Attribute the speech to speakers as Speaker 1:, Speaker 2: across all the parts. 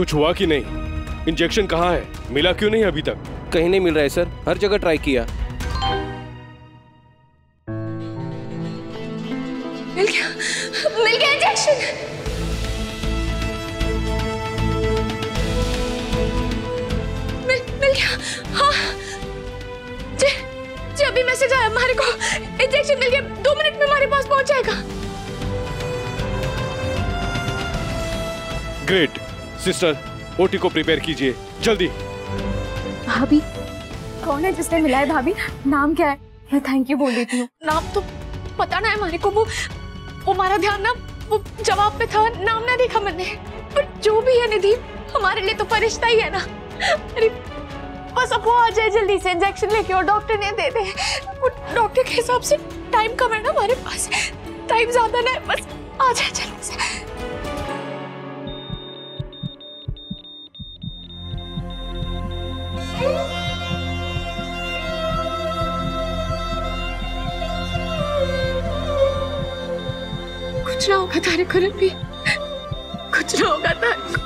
Speaker 1: कुछ हुआ कि नहीं? इंजेक्शन कहाँ है? मिला क्यों नहीं अभी तक?
Speaker 2: कहीं नहीं मिल रहा है सर, हर जगह ट्राई किया।
Speaker 3: मिल गया इंजेक्शन। मिल गया। हाँ जी अभी मैसेज आया हमारे को, इंजेक्शन मिल गया, 2 मिनट में हमारे पास पहुंच जाएगा।
Speaker 1: ग्रेट। सिस्टर, ओटी को प्रिपेयर कीजिए जल्दी।
Speaker 4: भाभी कौन है जिसने मिला है? भाभी नाम क्या है? मैं थैंक यू बोल देती हूँ।
Speaker 3: नाम तो पता ना है हमारे को, वो हमारा ध्यान ना वो जवाब पे था, नाम ना देखा मैंने। पर जो भी है निधि, हमारे लिए तो फरिश्ता ही है ना। अरे बस अब वो आ जाए जल्दी से, इंजेक्शन लेके और डॉक्टर ने दे दे। वो डॉक्टर के हिसाब से टाइम कम है ना हमारे पास, टाइम ज्यादा ना है, बस आ जाए जल्दी से। कुछ ना होगा तारे को रणवीर, कुछ ना होगा तारे को,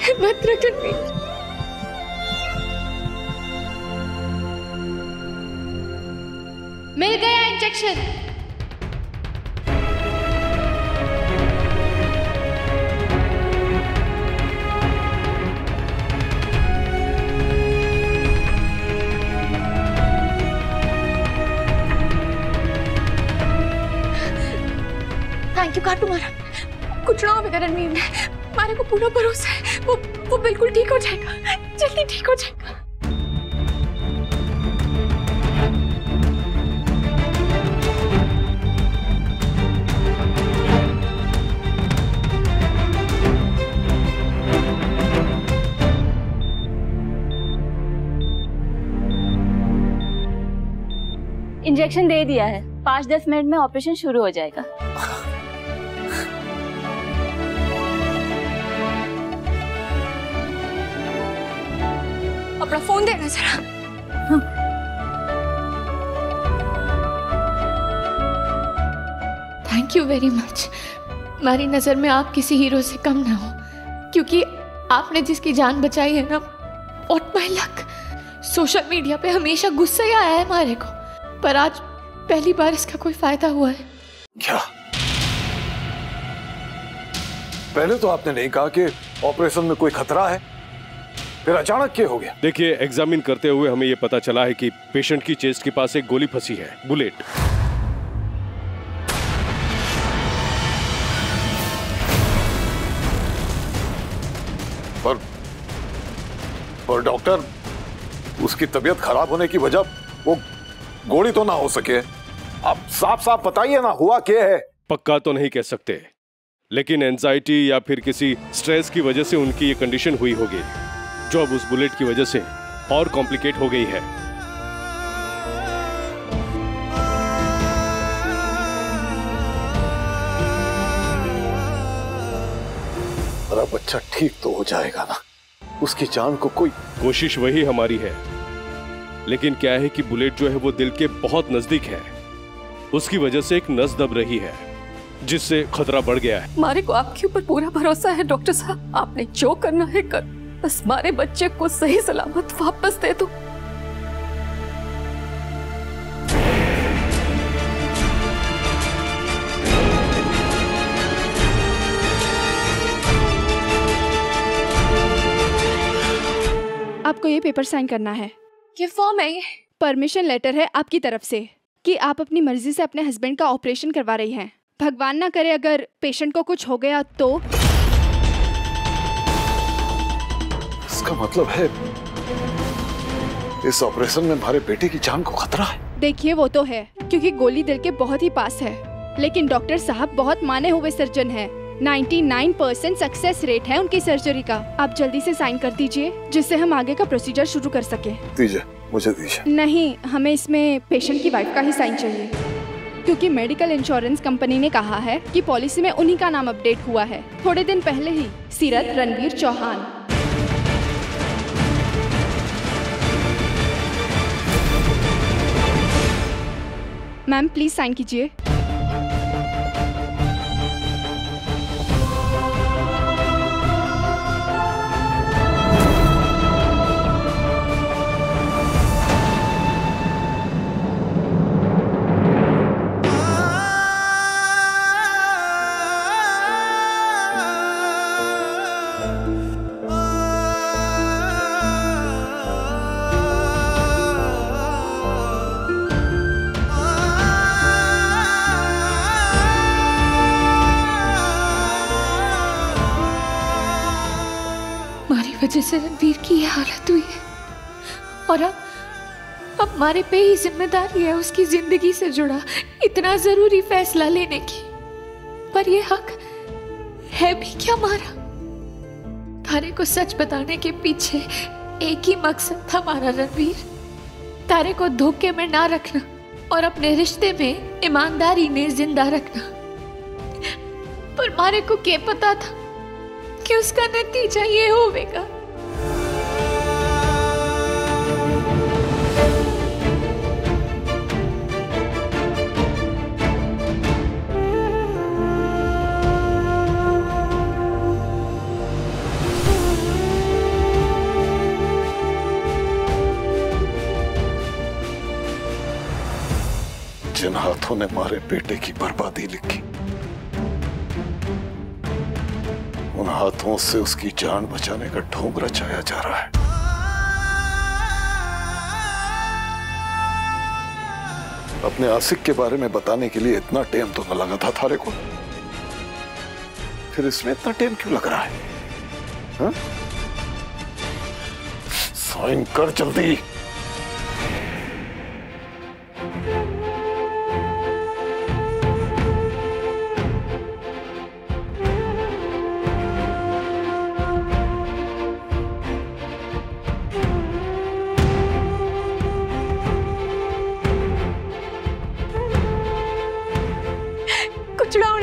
Speaker 3: हिम्मत रख रणवीर।
Speaker 5: मिल गया इंजेक्शन।
Speaker 3: थैंक यू काटू मारा, कुछ ना होगा रणवीर में, हमारे को पूरा भरोसा है, वो बिल्कुल ठीक हो जाएगा, जल्दी ठीक हो जाएगा।
Speaker 4: इंजेक्शन दे दिया है, 5-10 मिनट में ऑपरेशन शुरू हो जाएगा।
Speaker 3: अपना फोन देना जरा। Thank you very much. हमारी नजर में आप किसी हीरो से कम ना हो, क्योंकि आपने जिसकी जान बचाई है ना, what my luck. Social media पे हमेशा गुस्सा ही आया है हमारे को, पर आज पहली बार इसका कोई फायदा हुआ है।
Speaker 6: क्या? पहले तो आपने नहीं कहा कि ऑपरेशन में कोई खतरा है, फिर अचानक क्या हो गया?
Speaker 1: देखिए, एग्जामिन करते हुए हमें यह पता चला है कि पेशेंट की चेस्ट के पास एक गोली फंसी है, बुलेट।
Speaker 6: पर डॉक्टर, उसकी तबीयत खराब होने की वजह वो गोली तो ना हो सके। आप साफ साफ बताइए ना, हुआ क्या है?
Speaker 1: पक्का तो नहीं कह सकते, लेकिन एंजाइटी या फिर किसी स्ट्रेस की वजह से उनकी ये कंडीशन हुई होगी, जो अब उस बुलेट की वजह से और कॉम्प्लिकेट हो गई है।
Speaker 6: मेरा बच्चा ठीक तो हो जाएगा ना? उसकी जान को कोई...
Speaker 1: कोशिश वही हमारी है, लेकिन क्या है कि बुलेट जो है वो दिल के बहुत नजदीक है, उसकी वजह से एक नस दब रही है, जिससे खतरा बढ़ गया है।
Speaker 3: हमारे को आपके ऊपर पूरा भरोसा है डॉक्टर साहब, आपने जो करना है कर, बस हमारे बच्चे को सही सलामत वापस दे दो।
Speaker 7: आपको ये पेपर साइन करना है।
Speaker 3: ये फॉर्म है? ये
Speaker 7: परमिशन लेटर है आपकी तरफ से कि आप अपनी मर्जी से अपने हस्बैंड का ऑपरेशन करवा रही हैं। भगवान ना करे अगर पेशेंट को कुछ हो गया तो।
Speaker 6: इसका मतलब है इस ऑपरेशन में हमारे बेटे की जान को खतरा है।
Speaker 7: देखिए वो तो है, क्योंकि गोली दिल के बहुत ही पास है, लेकिन डॉक्टर साहब बहुत माने हुए सर्जन हैं। 99% सक्सेस रेट है उनकी सर्जरी का। आप जल्दी से साइन कर दीजिए, जिससे हम आगे का प्रोसीजर शुरू कर सके।
Speaker 6: दीजिए, मुझे दीजिए।
Speaker 7: नहीं, हमें इसमें पेशेंट की वाइफ का ही साइन चाहिए, क्योंकि मेडिकल इंश्योरेंस कंपनी ने कहा है कि पॉलिसी में उन्हीं का नाम अपडेट हुआ है थोड़े दिन पहले ही, Seerat Ranveer Chauhan. Ma'am please sign कीजिए।
Speaker 3: तुम्हारी वजह से रणवीर की ये हालत हुई है और अब हमारे पे ही जिम्मेदारी है उसकी जिंदगी से जुड़ा इतना जरूरी फैसला लेने की। पर ये हक है भी क्या हमारा? तारे को सच बताने के पीछे एक ही मकसद था हमारा रणवीर, तारे को धोखे में ना रखना और अपने रिश्ते में ईमानदारी ने जिंदा रखना। पर मारे को क्या पता था कि उसका नतीजा ये होगा।
Speaker 6: जिन हाथों ने मारे बेटे की बर्बादी लिखी, उन हाथों से उसकी जान बचाने का ढोंग रचाया जा रहा है। अपने आसिक के बारे में बताने के लिए इतना टाइम तो न लगा था थारे को, फिर इसमें इतना टाइम क्यों लग रहा है? हा? साइन कर जल्दी।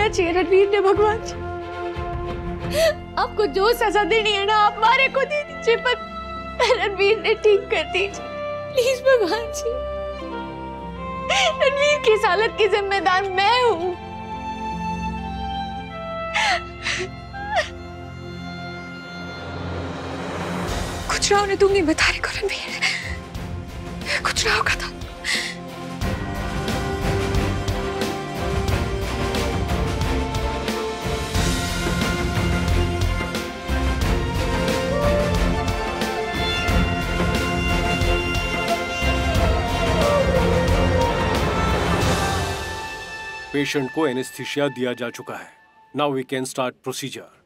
Speaker 3: चाहिए रणवीर ने। भगवान जी, आपको जो सजा देनी है ना आप मारे को दे दीजिए, पर रणवीर ने ठीक कर दीजिए प्लीज। भगवान जी, रणवीर की इस हालत की जिम्मेदार मैं हूं। कुछ ना होने दूंगी मैं तारे को रणवीर, कुछ ना होगा था।
Speaker 1: पेशेंट को एनेस्थीसिया दिया जा चुका है। Now we can start procedure.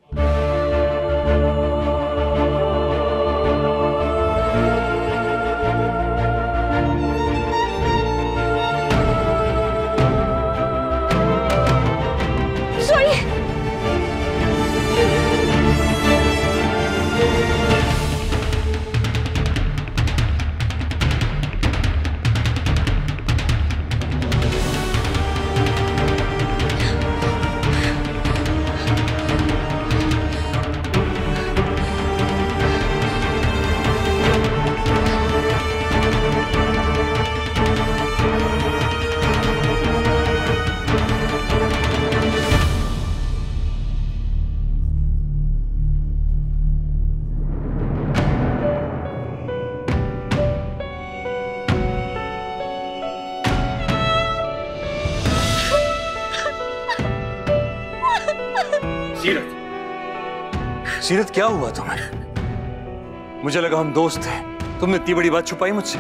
Speaker 8: Seerat, क्या हुआ तुम्हें? मुझे लगा हम दोस्त थे, तुमने इतनी बड़ी बात छुपाई मुझसे।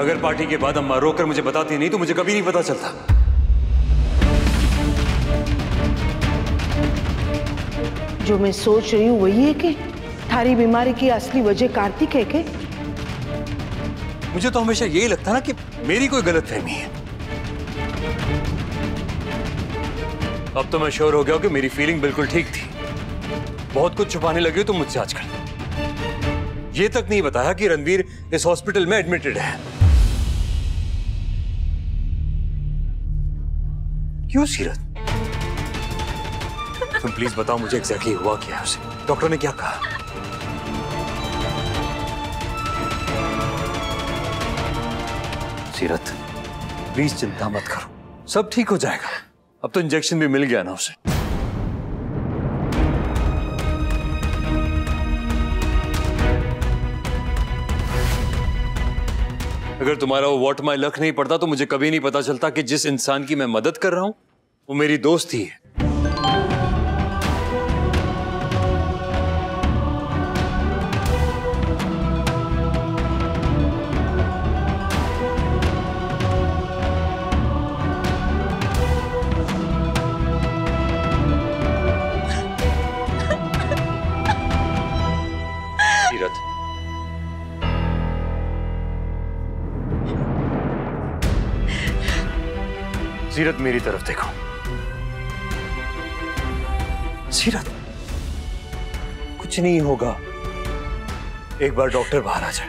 Speaker 8: अगर पार्टी के बाद अम्मा रोककर मुझे बताती नहीं तो मुझे कभी नहीं पता चलता।
Speaker 9: जो मैं सोच रही हूँ वही है कि थारी बीमारी की असली वजह कार्तिक है के?
Speaker 8: मुझे तो हमेशा यही लगता ना कि मेरी कोई गलतफहमी है। अब तो मैं श्योर हो गया हूं कि मेरी फीलिंग बिल्कुल ठीक थी। बहुत कुछ छुपाने लगे हो तुम मुझसे आजकल। ये तक नहीं बताया कि रणवीर इस हॉस्पिटल में एडमिटेड है। क्यों सीरत? तुम प्लीज बताओ मुझे एग्जैक्टली हुआ क्या है उसे? डॉक्टर ने क्या कहा? सीरत प्लीज चिंता मत करो, सब ठीक हो जाएगा। अब तो इंजेक्शन भी मिल गया ना उसे। अगर तुम्हारा वो व्हाट माय लक नहीं पड़ता तो मुझे कभी नहीं पता चलता कि जिस इंसान की मैं मदद कर रहा हूं वो मेरी दोस्त ही है। सीरत मेरी तरफ देखो। सीरत, कुछ नहीं होगा। एक बार डॉक्टर बाहर आ जाए,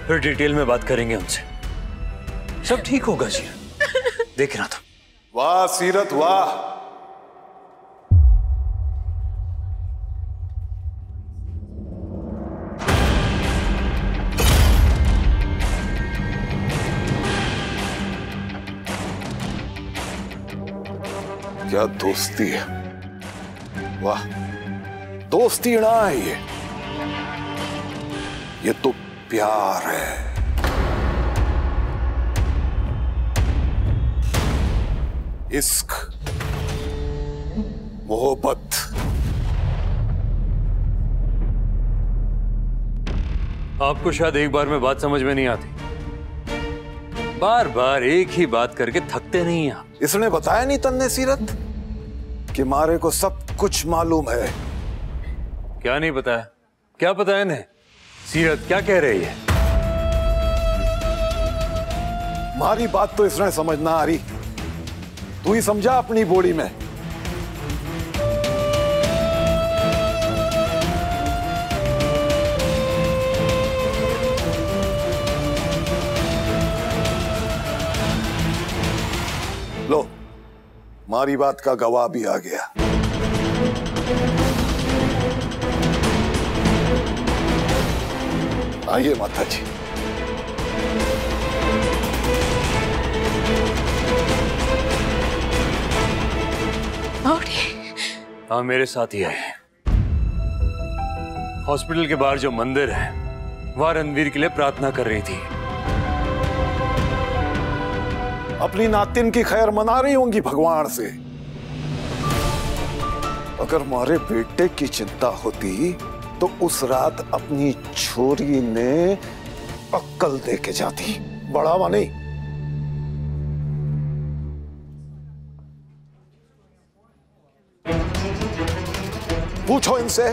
Speaker 8: फिर डिटेल में बात करेंगे उनसे। सब ठीक होगा सीरत, देखना तुम।
Speaker 6: वाह सीरत वाह। क्या दोस्ती है, वाह। दोस्ती ना है ये तो प्यार है। इश्क, मोहब्बत।
Speaker 8: आपको शायद एक बार में बात समझ में नहीं आती, बार बार एक ही बात करके थकते नहीं आप।
Speaker 6: इसने बताया नहीं तन्ने सीरत कि मारे को सब कुछ मालूम है।
Speaker 8: क्या नहीं बताया? क्या पता है इन्हें? सीरत क्या कह रही है?
Speaker 6: मारी बात तो इसने समझ ना आ रही, तू ही समझा अपनी बॉडी में। लो, मारी बात का गवाह भी आ गया। आइए माता जी।
Speaker 8: हाँ, मेरे साथ ही आए। हॉस्पिटल के बाहर जो मंदिर है, वहां रणवीर के लिए प्रार्थना कर रही थी।
Speaker 6: अपनी नातिन की खैर मना रही होंगी भगवान से। अगर मारे बेटे की चिंता होती तो उस रात अपनी छोरी ने अक्कल दे के जाती, बढ़ावा नहीं। पूछो इनसे,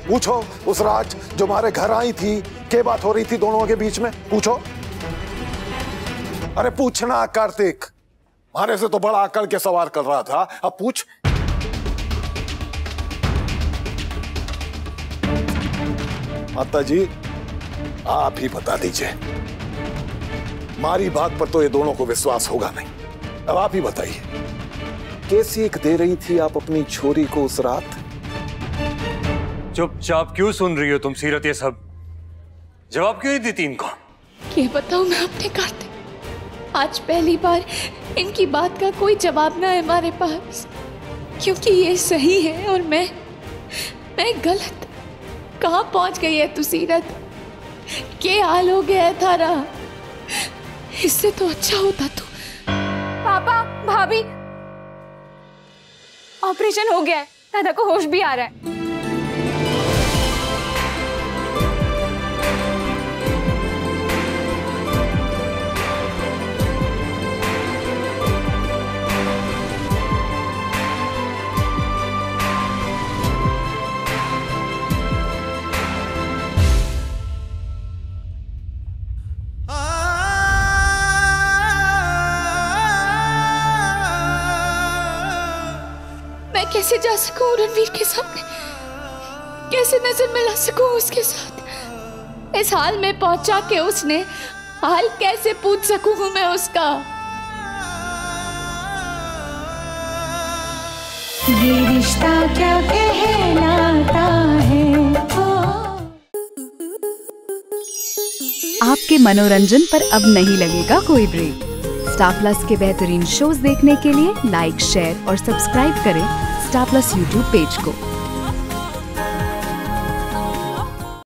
Speaker 6: पूछो उस रात जो हमारे घर आई थी, क्या बात हो रही थी दोनों के बीच में, पूछो। अरे पूछना कार्तिक, हमारे से तो बड़ा अकड़ के सवार कर रहा था, अब पूछ। माता जी आप ही बता दीजिए, हमारी बात पर तो ये दोनों को विश्वास होगा नहीं। अब आप ही बताइए, कैसी सीख दे रही थी आप अपनी छोरी को उस रात?
Speaker 8: चुपचाप क्यों सुन रही हो तुम सीरत? ये सब जवाब क्यों नहीं देती इनको?
Speaker 3: ये बताओ मैं अपने कार्तिक, आज पहली बार इनकी बात का कोई जवाब ना है हमारे पास, क्योंकि ये सही है और मैं गलत। कहाँ पहुंच गई है तू सीरत? क्या हाल हो गया है थारा? इससे तो अच्छा होता तू।
Speaker 4: पापा, भाभी, ऑपरेशन हो गया है, दादा को होश भी आ रहा है।
Speaker 3: कैसे जा सकूं रणवीर के सामने? कैसे नजर मिला सकूं उसके साथ? इस हाल में पहुंचा के उसने हाल कैसे पूछ सकूं मैं उसका?
Speaker 10: ये रिश्ता क्या कहलाता है।
Speaker 11: आपके मनोरंजन पर अब नहीं लगेगा कोई ब्रेक। स्टार प्लस के बेहतरीन शोज देखने के लिए लाइक, शेयर और सब्सक्राइब करें स्टार प्लस यूट्यूब पेज को।